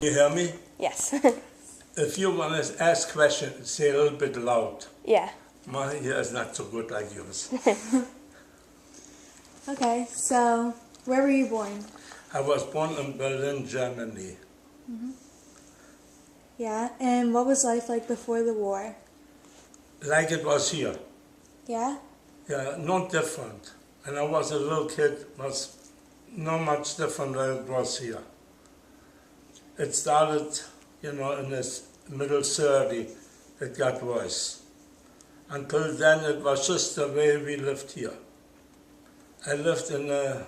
You hear me? Yes. If you want to ask questions, say a little bit loud. Yeah. My ear is not so good like yours. Okay, so where were you born? I was born in Berlin, Germany. Yeah, and what was life like before the war? Like it was here. Yeah? Yeah, not different. When I was a little kid, it was not much different than it was here. It started, in the middle 30, it got worse. Until then, it was just the way we lived here. I lived in the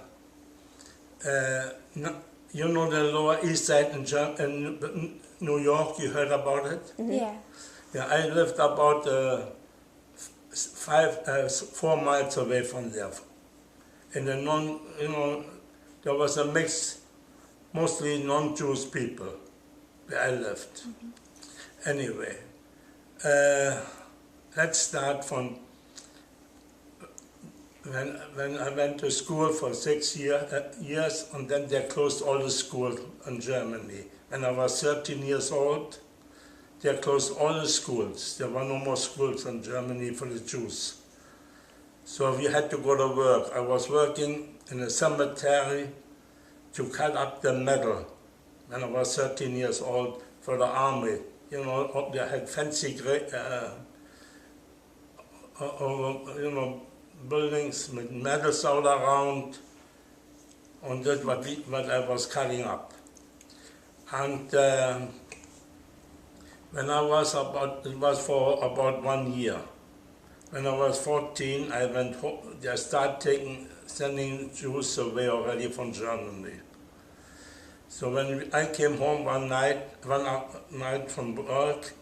Lower East Side in New York. You heard about it? Mm-hmm. Yeah. Yeah, I lived about 4 miles away from there. In the there was a mix, mostly non-Jewish people where I lived. Anyway, let's start from when I went to school for 6 years, and then they closed all the schools in Germany. When I was 13 years old, they closed all the schools. There were no more schools in Germany for the Jews. So we had to go to work. I was working in a cemetery to cut up the metal when I was 13 years old for the army. They had fancy buildings with metals all around, and that's what I was cutting up. And when I was it was for about 1 year. When I was 14, I went home. They started sending Jews away already from Germany. So when I came home one night from work,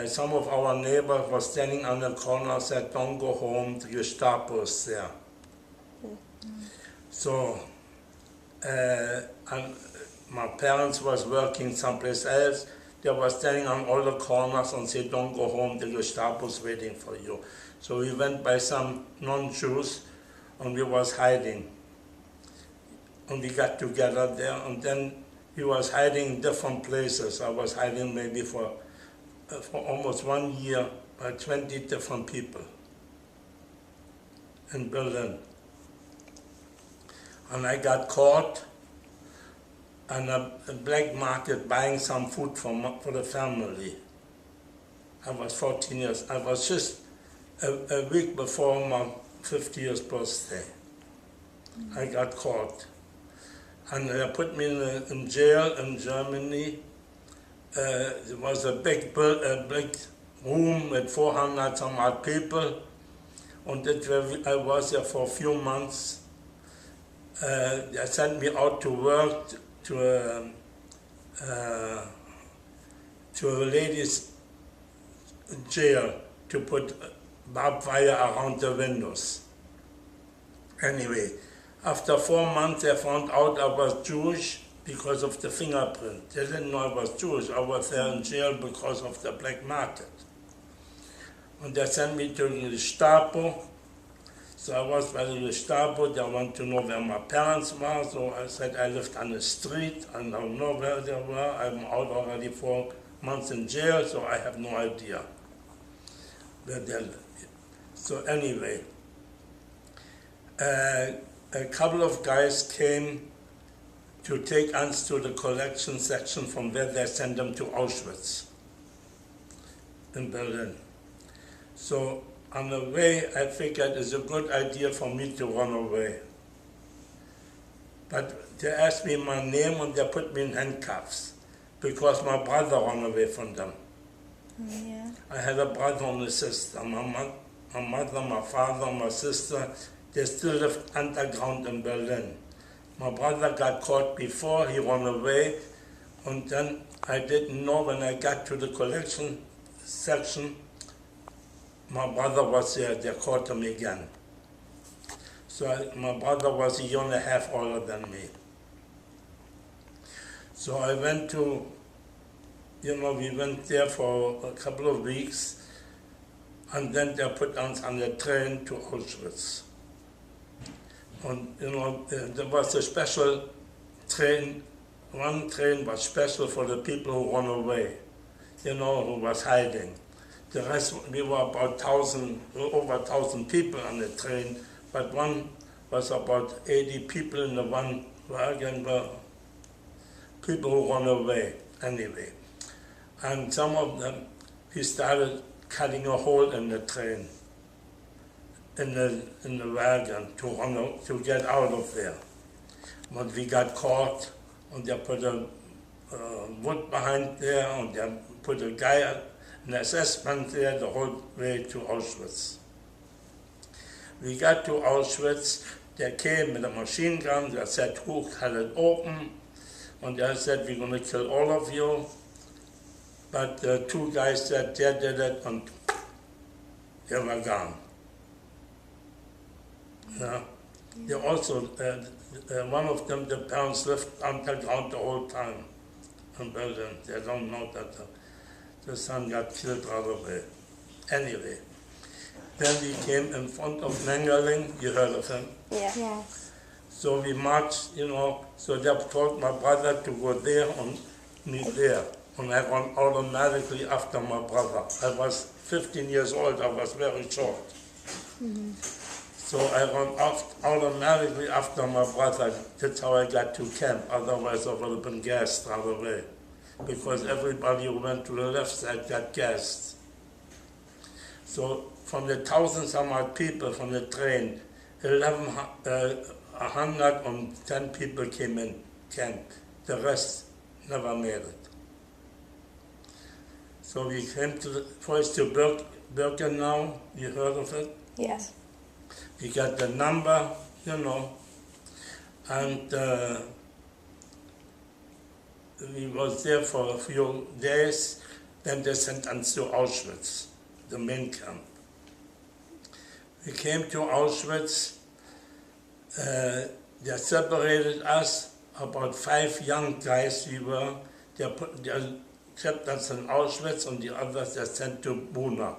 some of our neighbors were standing on the corner and said, "Don't go home, the Gestapo is there." So, and my parents was working someplace else. They were standing on all the corners and said, "Don't go home, the Gestapo is waiting for you." So we went by some non-Jews and we was hiding. And we got together there, and then we was hiding in different places. I was hiding maybe for almost 1 year by 20 different people in Berlin. And I got caught on a black market buying some food for the family. I was 14 years. I was just a week before my 50th birthday. I got caught. And they put me in jail in Germany. It was a big room with 400 some odd people. And I was there for a few months. They sent me out to work to a ladies' jail to put barbed wire around the windows. Anyway, after 4 months, they found out I was Jewish because of the fingerprint. They didn't know I was Jewish. I was there in jail because of the black market. And they sent me to the Gestapo. So I was by the Gestapo. They wanted to know where my parents were. So I said I lived on the street. I don't know where they were. I'm out already 4 months in jail, so I have no idea where they lived. So anyway, a couple of guys came to take us to the collection section from where they sent them to Auschwitz in Berlin. So on the way, I figured it's a good idea for me to run away. But they asked me my name and they put me in handcuffs because my brother ran away from them. Yeah. I had a brother and a sister. My mother, my father, my sister, they still lived underground in Berlin. My brother got caught before, he ran away, and then I didn't know when I got to the collection section, my brother was there, they caught him again. So my brother was a year and a half older than me. So I went to, we went there for a couple of weeks, and then they put us on the train to Auschwitz. And there was a special train one train was special for the people who ran away, who was hiding. The rest, we were about over 1,000 people on the train, but one was about 80 people in the one wagon were people who ran away anyway. And some of them, we started cutting a hole in the train, in the wagon to get out of there. But we got caught, and they put a wood behind there, and they put a guy, an assessment there the whole way to Auschwitz. We got to Auschwitz, they came with a machine gun, they said, who cut it open? And they said, we're going to kill all of you. But the two guys said they did it, and they were gone. Yeah. They also, one of them, the parents lived underground the whole time in Berlin. They don't know that the son got killed right away. Anyway, then we came in front of Mengeling. You heard of him? Yeah. Yes. So we marched, so they told my brother to go there and meet there. And I ran automatically after my brother. I was 15 years old, I was very short. Mm-hmm. So I ran automatically after my brother. That's how I got to camp. Otherwise I would have been gassed right away. Because everybody who went to the left side got gassed. So from the 1,000-some-odd people from the train, 110 people came in camp. The rest never made it. So we came first to Birkenau. You heard of it? Yes. We got the number, and we was there for a few days. Then they sent us to Auschwitz, the main camp. We came to Auschwitz. They separated us, about 5 young guys we were. They kept us in Auschwitz, and the others they sent to Buna,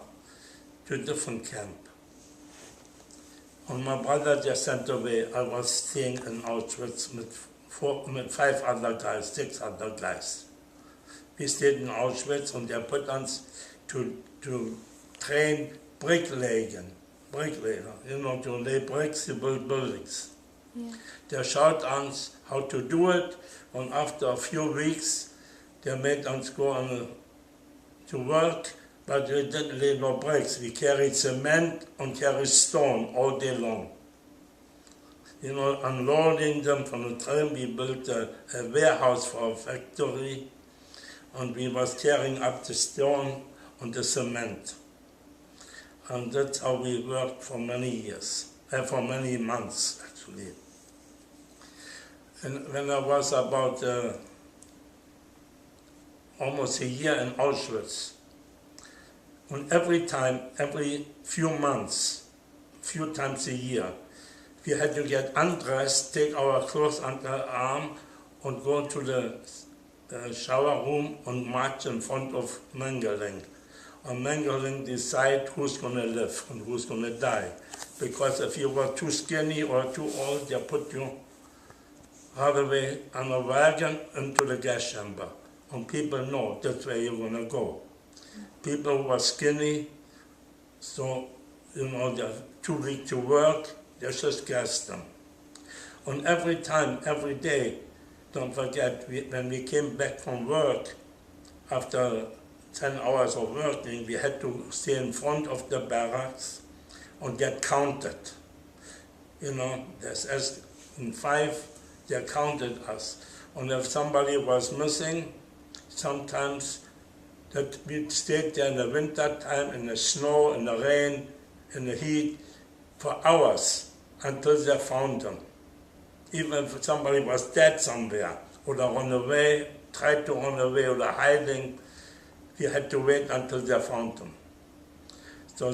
to a different camp. And my brother just sent away. I was staying in Auschwitz with 5 other guys, 6 other guys. We stayed in Auschwitz, and they put us to train bricklayer, to lay bricks to build buildings. Yeah. They showed us how to do it, and after a few weeks, they made us go to work, but we didn't lay no bricks. We carried cement and carried stone all day long. Unloading them from the train, we built a warehouse for a factory, and we was carrying up the stone and the cement. And that's how we worked for many years, for many months, actually. And when I was about almost a year in Auschwitz, and every few months, few times a year, we had to get undressed, take our clothes under our arm, and go to the shower room and march in front of Mengeling. And Mengeling decide who's going to live and who's going to die. Because if you were too skinny or too old, they put you right away on a wagon into the gas chamber. And people know that's where you're going to go. People who are skinny, so, they're too weak to work, they just gas them. And every day, don't forget, when we came back from work, after 10 hours of working, we had to stay in front of the barracks and get counted. As in 5, they counted us. And if somebody was missing, sometimes that we stayed there in the winter time, in the snow, in the rain, in the heat, for hours until they found them. Even if somebody was dead somewhere, or run away, tried to run away, or hiding, we had to wait until they found them. So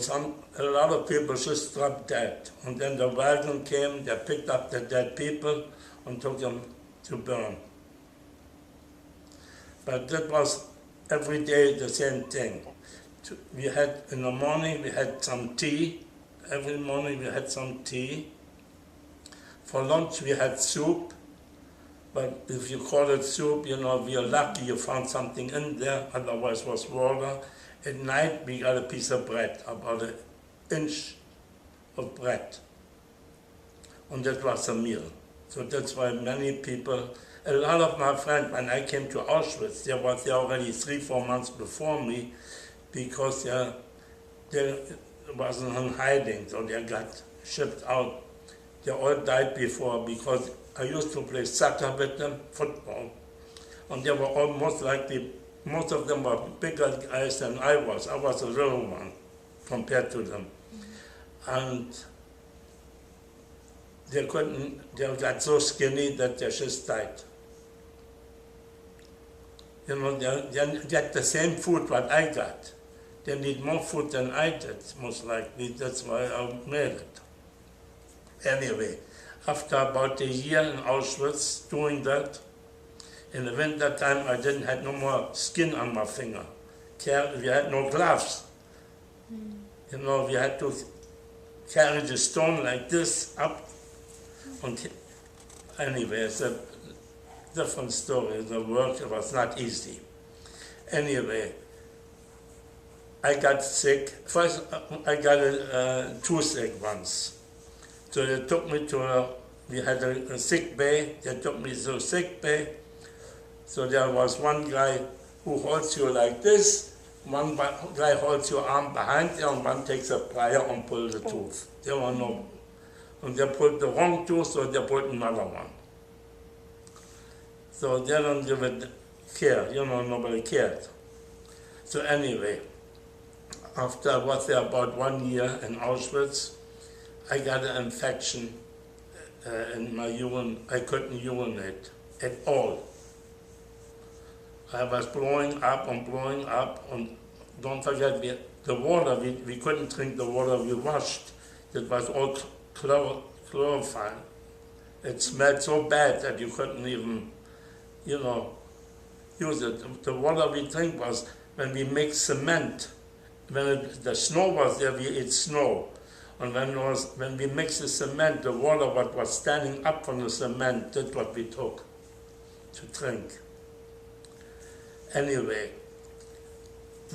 a lot of people just dropped dead. And then the wagon came, they picked up the dead people and took them to burn. But that was every day the same thing. We had, in the morning, we had some tea. Every morning we had some tea. For lunch we had soup, But if you call it soup, we are lucky you found something in there, otherwise it was water. At night we got a piece of bread, about an inch of bread. And that was a meal. So that's why many people, a lot of my friends, when I came to Auschwitz, they were there already 3-4 months before me, because they wasn't in hiding, so they got shipped out. They all died before, because I used to play soccer with them, football, and they were almost likely, most of them were bigger guys than I was. I was a little one compared to them. And they got so skinny that they just died. They get the same food what I got. They need more food than I did, most likely. That's why I made it. Anyway, after about a year in Auschwitz doing that, in the winter time I didn't have no more skin on my finger. We had no gloves. We had to carry the stone like this up. And anyway, it's a different story. The work was not easy. Anyway, I got sick. First, I got a toothache once. So they took me to we had a sick bay. They took me to a sick bay. So there was one guy who holds you like this, one guy holds your arm behind you, and one takes a plier and pulls the tooth. There were no, and they pulled the wrong tooth, so they put another one. So they don't give it care, nobody cared. So anyway, after I was there about 1 year in Auschwitz, I got an infection in my urine. I couldn't urinate at all. I was blowing up, and don't forget, the water, we couldn't drink the water we washed. It was all chlorophane. It smelled so bad that you couldn't even, use it. The water we drink was when we mix cement. When the snow was there, we ate snow. And when we mixed the cement, the water what was standing up from the cement, that's what we took to drink. Anyway,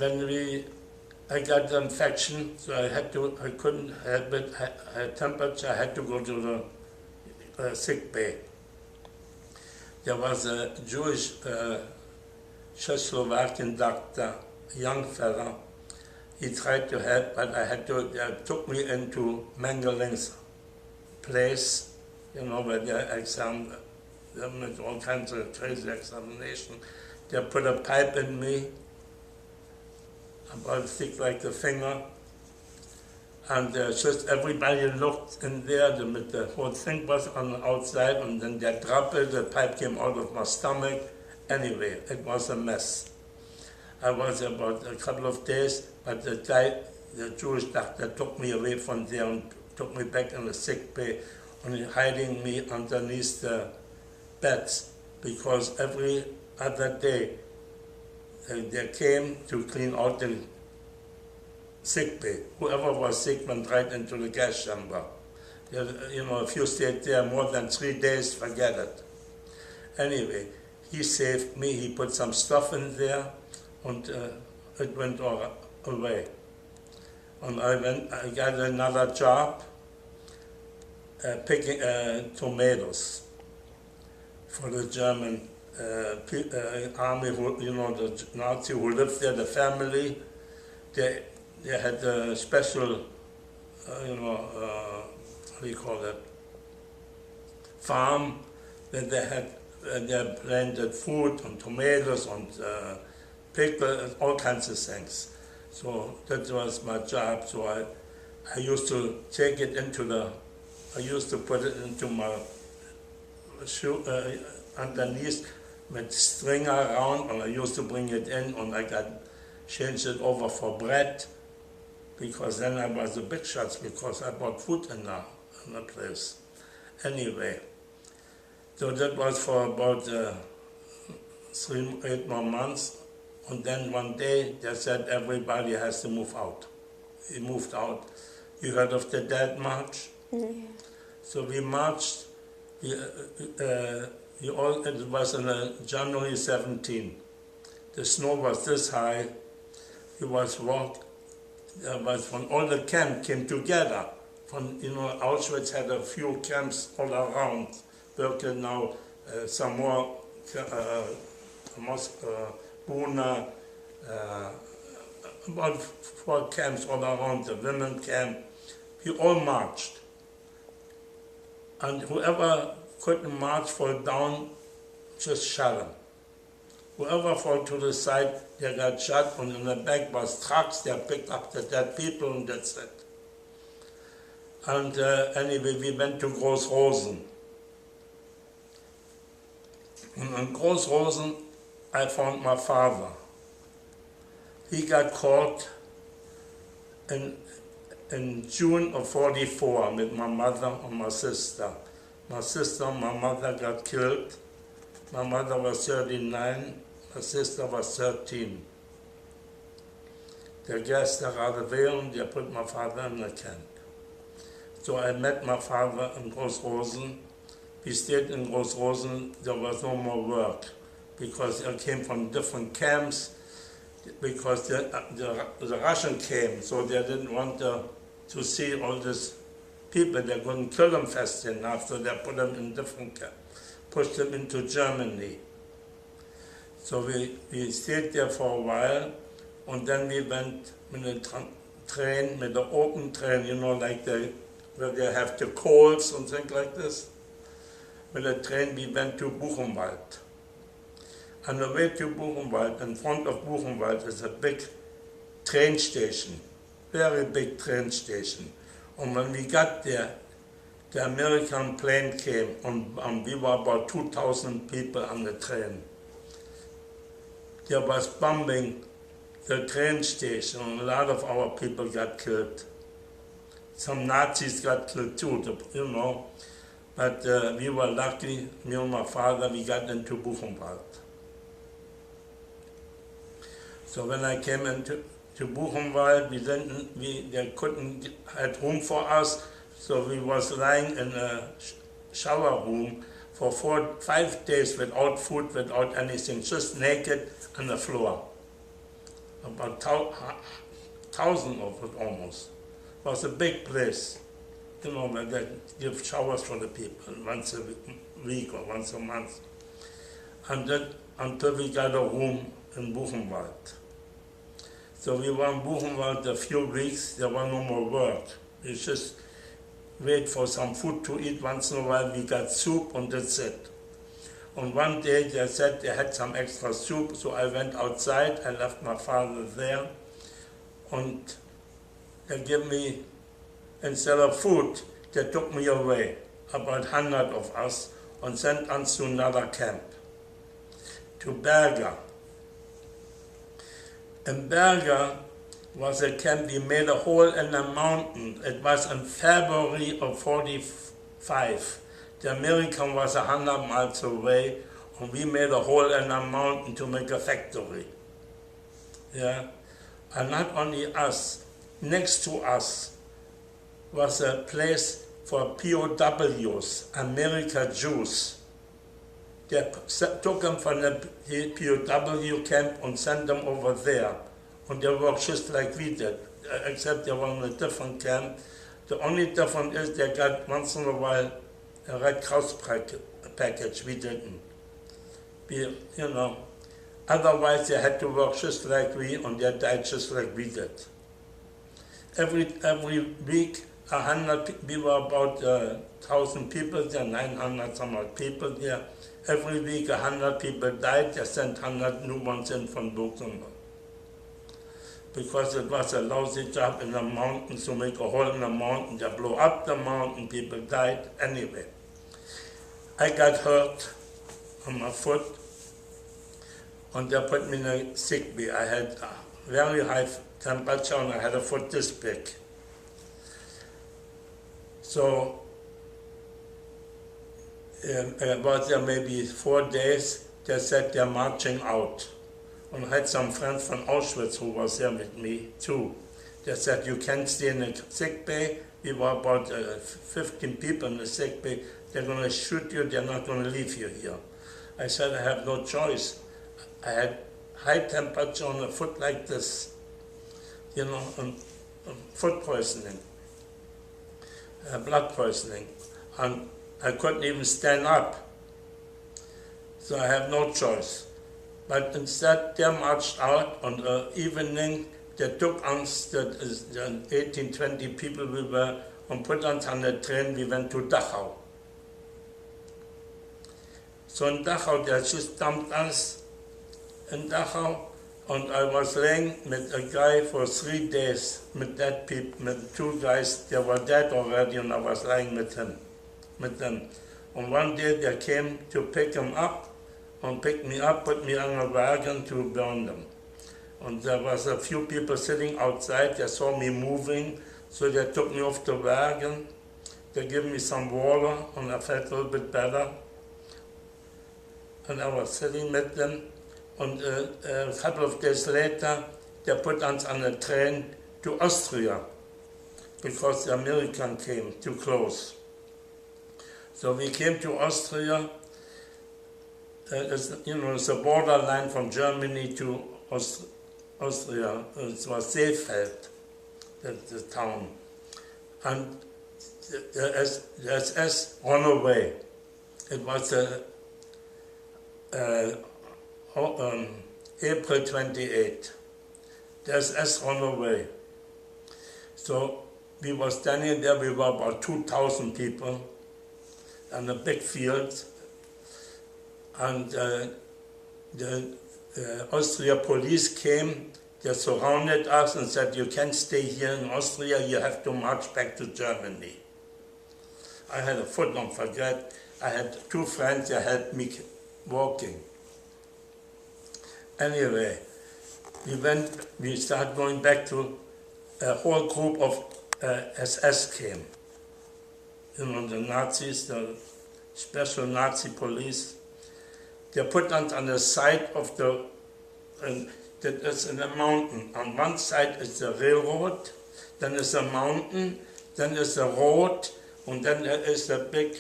I got the infection, so I couldn't help it. I had temperature, I had to go to the sick bay. There was a Jewish Czechoslovakian doctor, a young fella. He tried to help, but they took me into Mengeling's place, where they examined them with all kinds of crazy examination. They put a pipe in me, about thick like the finger, and just everybody looked in there. The whole thing was on the outside, and then they dropped it. The pipe came out of my stomach. Anyway, it was a mess. I was there about a couple of days, but the Jewish doctor took me away from there and took me back in the sick bay, and hiding me underneath the beds, because every other day they came to clean out the sick bay. Whoever was sick went right into the gas chamber. If you stayed there more than 3 days, forget it. Anyway, he saved me. He put some stuff in there, and it went all away. And I got another job picking tomatoes for the German army, the Nazi who lived there, the family. They had a special, how do you call it, farm that they planted food and tomatoes and pickles, all kinds of things. So that was my job. So I used to take it I used to put it into my shoe underneath with string around, and I used to bring it in, and I changed it over for bread, because then I was the big shots, because I bought food in the place. Anyway, so that was for about 8 more months, and then one day they said everybody has to move out. We moved out. You heard of the Dead March? Mm-hmm. So we marched. We It was on January 17. The snow was this high. He was walked. When all the camp came together. Auschwitz had a few camps all around. Birkenau, some more, Buna, about 4 camps all around, the women camp. We all marched. And whoever couldn't march, fall down, just shot them. Whoever fell to the side, they got shot, and in the back was trucks, they picked up the dead people, and that's it. And anyway, we went to Großrosen. And in Großrosen, I found my father. He got caught in June of 44 with my mother and my sister. My sister and my mother got killed. My mother was 39, my sister was 13. They gassed her out of there and they put my father in the camp. So I met my father in Großrosen. We stayed in Großrosen, there was no more work because I came from different camps, because the Russian came, so they didn't want to see all these people. They couldn't kill them fast enough, so they put them in different camps, pushed them into Germany. So we stayed there for a while, and then we went with a train, with the open train, like where they have the coals and things like this. With the train we went to Buchenwald. On the way to Buchenwald, in front of Buchenwald is a big train station, very big train station. And when we got there, the American plane came, and we were about 2,000 people on the train. There was bombing the train station, and a lot of our people got killed. Some Nazis got killed too, but we were lucky, me and my father, we got into Buchenwald. So when I came into Buchenwald, they couldn't had room for us, so we was lying in a shower room for 5 days without food, without anything, just naked on the floor. About 1,000 of it almost. It was a big place, where they give showers for the people once a week or once a month. And then until we got a room in Buchenwald. So we were in Buchenwald a few weeks, there was no more work. We just wait for some food to eat. Once in a while we got soup and that's it. And one day they said they had some extra soup, so I went outside, I left my father there, and they gave me, instead of food, they took me away, about 100 of us, and sent us to another camp, to Berger. In Berger was a camp, we made a hole in the mountain. It was in February of 45. The American was 100 miles away, and we made a hole in the mountain to make a factory. Yeah, and not only us, next to us was a place for POWs, American Jews. They took them from the POW camp and sent them over there. And they worked just like we did, except they were in a different camp. The only difference is they got once in a while a Red Cross package, we didn't. Otherwise they had to work just like we, and they died just like we did. Every week, we were about 1,000 people there, 900 some odd people there. Every week 100 people died, they sent 100 new ones in from Buchenwald. Because it was a lousy job in the mountains to make a hole in the mountain, they blew up the mountain, people died anyway. I got hurt on my foot, and they put me in a sick bay. I had a very high temperature and I had a foot this big. So I was there maybe 4 days, they said they're marching out. And I had some friends from Auschwitz who was there with me too. They said, you can't stay in the sick bay. We were about 15 people in the sick bay. They're going to shoot you, they're not going to leave you here. I said, I have no choice. I had high temperature on the foot like this, foot poisoning, blood poisoning, and I couldn't even stand up. So I have no choice. But instead, they marched out on the evening. They took us, the 18, 20 people we were, and put us on the train. We went to Dachau. So in Dachau, they just dumped us in Dachau, and I was laying with a guy for 3 days, with dead people, with 2 guys. They were dead already, and I was lying with them. And one day they came to pick him up, and picked me up, put me on a wagon to burn them. And there was a few people sitting outside. They saw me moving, so they took me off the wagon. They gave me some water, and I felt a little bit better. And I was sitting with them, and a couple of days later, they put us on a train to Austria, because the American came too close. So we came to Austria. It's a borderline from Germany to Austria. It was Seefeld, the town. And the SS ran away. It was April 28. The SS ran away. So we were standing there, we were about 2,000 people in a big field. And the Austria police came, they surrounded us and said, you can't stay here in Austria, you have to march back to Germany. I had a foot, don't forget. I had 2 friends that helped me walking. Anyway, we started going back to a whole group of SS came. The Nazis, the special Nazi police. They put us on the side of that is in a mountain. On one side is the railroad, then is a mountain, then is a road, and then there is a big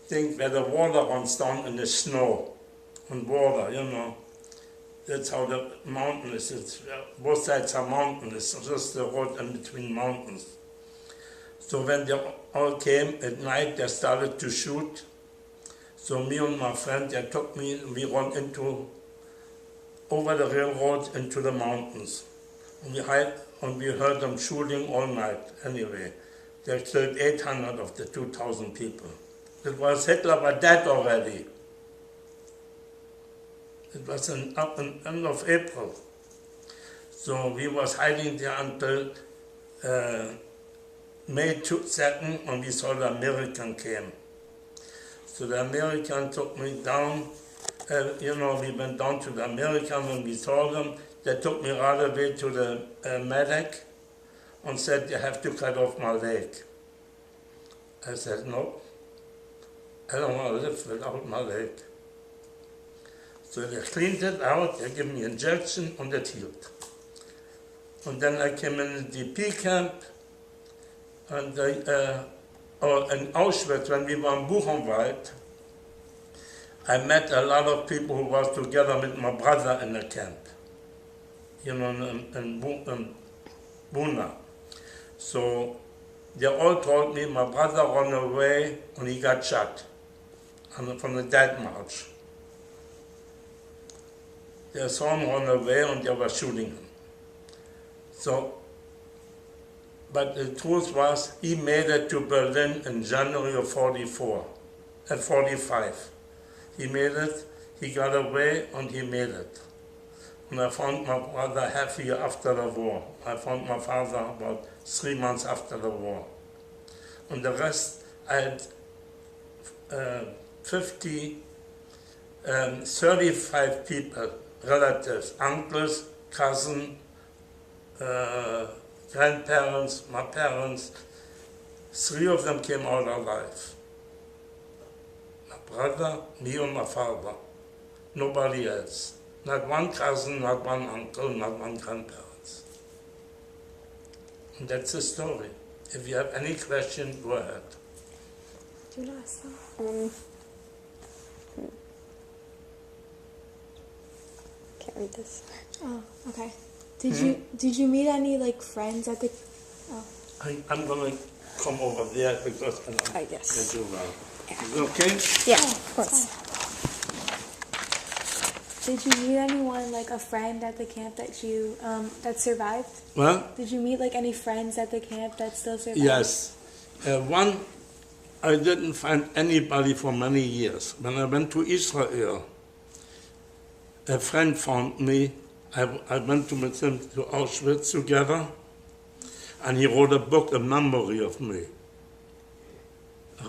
thing where the water runs down in the snow. And water, That's how the mountain is. Both sides are mountains. It's just the road in between mountains. So when they all came at night, they started to shoot. So me and my friend, they took me, we ran over the railroad into the mountains. And we heard them shooting all night anyway. They killed 800 of the 2,000 people. It was Hitler was dead already. It was in end of April. So we was hiding there until May 2nd, and we saw the American came. So the American took me down, we went down to the American when we saw them. They took me right away to the medic and said, you have to cut off my leg. I said, no, I don't want to live without my leg. So they cleaned it out, they gave me injection, and it healed. And then I came in the DP camp, and in Auschwitz, when we were in Buchenwald, I met a lot of people who was together with my brother in the camp, in Buna. So they all told me my brother ran away and he got shot from the Dead March. They saw him run away and they were shooting him. So, but the truth was, he made it to Berlin in January of 45. He made it, he got away, and he made it. And I found my brother half a year after the war. I found my father about 3 months after the war. And the rest, I had 35 people, relatives, uncles, cousins, grandparents, my parents. 3 of them came out alive. My brother, me and my father. Nobody else. Not one cousin, not one uncle, not one grandparents. And that's the story. If you have any question, go ahead. Du läser. can't read this. Oh, okay. Did you meet any like friends at the? Oh. I'm gonna come over there because I don't Yes. get you well. Yeah. Okay? Yeah, Oh, of course. Did you meet anyone like a friend at the camp that you that survived? Well, Did you meet like any friends at the camp that still survived? yes. One, I didn't find anybody for many years. When I went to Israel, a friend found me. I went with him to Auschwitz together, and he wrote a book, a memory of me.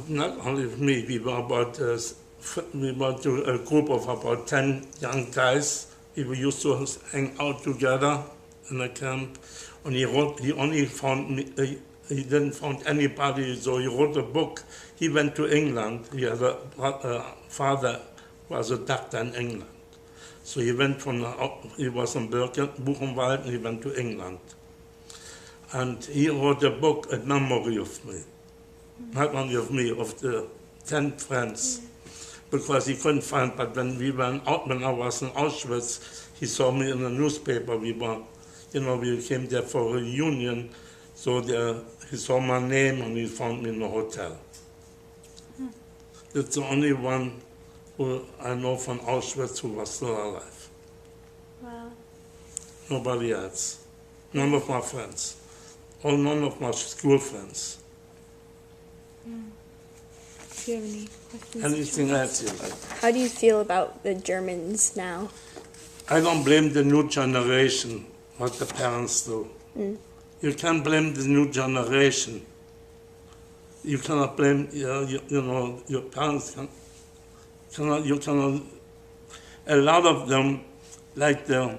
Not only of me, we were a group of about 10 young guys. We used to hang out together in a camp. And he only found me, he didn't find anybody, so he wrote a book. He went to England. He had a father who was a doctor in England. So he went he was in Buchenwald, and he went to England. And he wrote a book, a memory of me. Not only of me, of the 10 friends. Because he couldn't find, but when I was in Auschwitz, he saw me in the newspaper. We came there for a reunion, so he saw my name and he found me in the hotel. It's the only one who I know from Auschwitz who was still alive. Wow. Nobody else. None of my friends. Or none of my school friends. Do you have any questions? Anything else you like? How do you feel about the Germans now? I don't blame the new generation, what the parents do. You can't blame the new generation. You cannot blame, your parents. You cannot. A lot of them, like the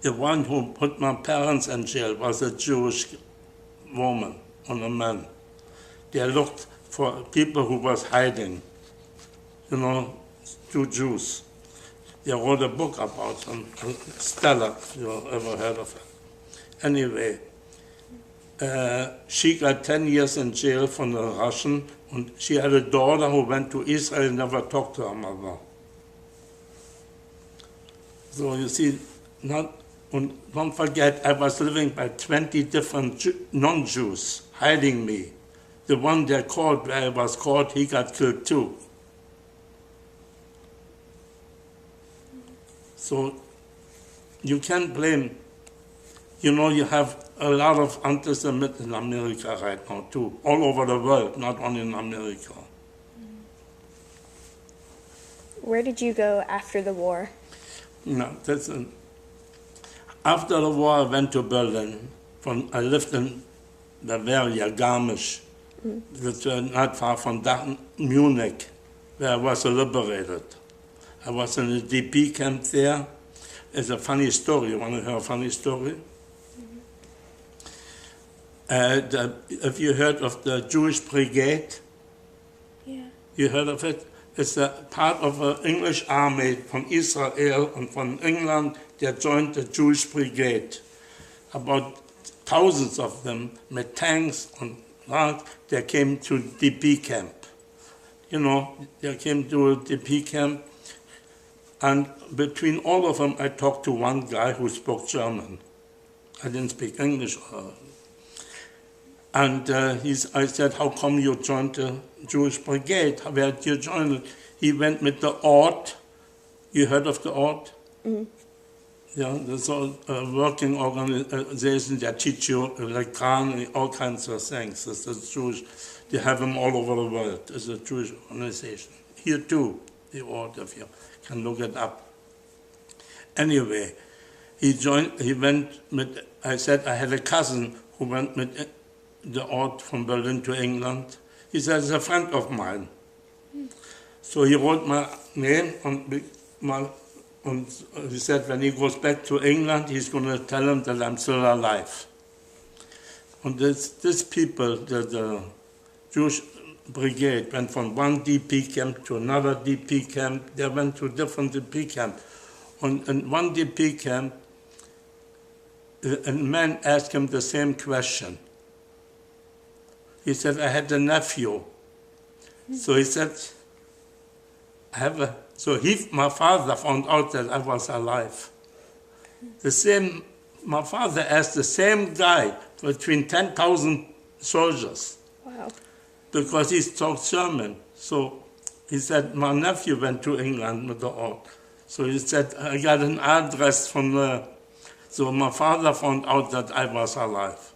one who put my parents in jail was a Jewish woman and a man. They looked for people who was hiding, 2 Jews. They wrote a book about them, Stella, if you ever heard of her. Anyway, she got 10 years in jail from the Russian, and she had a daughter who went to Israel and never talked to her mother. So you see, don't forget, I was living by 20 different non-Jews hiding me. The one they caught, where I was caught, he got killed too. So you can't blame. You have a lot of anti-Semitism in America right now too, all over the world, not only in America. Where did you go after the war? No, after the war, I went to Berlin. I lived in Bavaria, Garmisch, which was not far from Munich, where I was liberated. I was in a DP camp there. It's a funny story. You want to hear a funny story? Have you heard of the Jewish Brigade? Yeah. You heard of it? It's a part of an English army from Israel and from England. They joined the Jewish Brigade. About thousands of them with tanks and they came to DP camp. They came to a DP camp, and between all of them, I talked to one guy who spoke German. I didn't speak English. And I said, how come you joined the Jewish Brigade? Where did you join it? He went with the Ort. You heard of the Ort? Mm-hmm. Yeah, there's a working organization that teach you electronic, all kinds of things. It's a Jewish, they have them all over the world. It's a Jewish organization. Here too, the Ort, if you can look it up. Anyway, he went with, I said I had a cousin who went with the Ort from Berlin to England. He said, it's a friend of mine. So he wrote my name and he said when he goes back to England, he's going to tell him that I'm still alive. And this people, the Jewish Brigade, went from one DP camp to another DP camp. They went to different DP camps. And in one DP camp, a man asked him the same question. He said, I had a nephew. So he said, My father found out that I was alive. My father asked the same guy between 10,000 soldiers Wow. because he talked German. So he said, my nephew went to England with the old. So he said, I got an address from the... So my father found out that I was alive.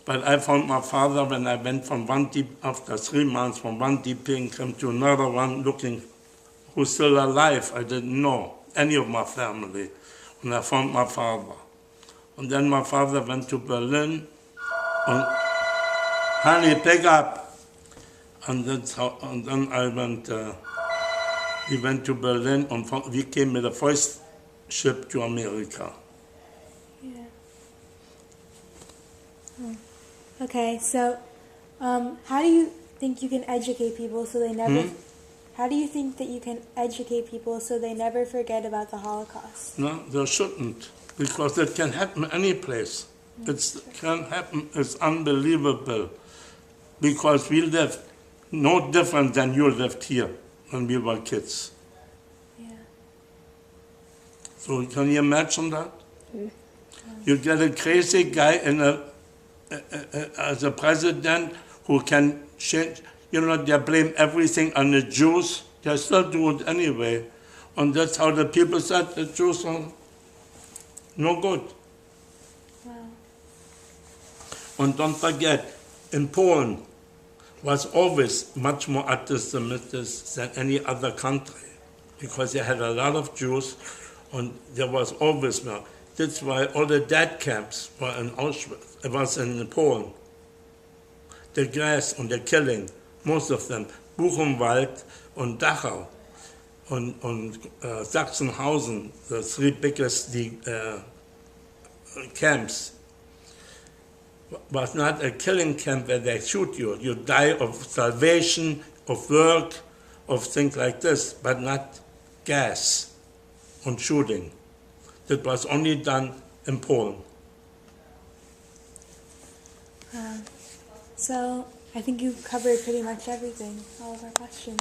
But I found my father when I went from one deep, after 3 months, from one deep camp to another one, looking who's still alive. I didn't know any of my family. And I found my father. And then my father went to Berlin, and honey, pick up. And then I went, we went to Berlin, and we came with the first ship to America. Yeah. Okay, so how do you think you can educate people so they never... How do you think that you can educate people so they never forget about the Holocaust? No, they shouldn't, because it can happen any place. It can happen, it's unbelievable, because we lived no different than you lived here when we were kids. Yeah. So can you imagine that? You get a crazy guy as a president who can change, they blame everything on the Jews. They still do it anyway. And that's how the people said the Jews are no good. Wow. And don't forget, in Poland was always much more anti-Semitic than any other country, because they had a lot of Jews, and there was always more. That's why all the death camps were in Auschwitz. It was in Poland. The gas and the killing, most of them, Buchenwald and Dachau and Sachsenhausen, the 3 biggest camps, was not a killing camp where they shoot you. You die of starvation, of work, of things like this, but not gas and shooting. That was only done in Poland. So I think you've covered pretty much everything, all of our questions.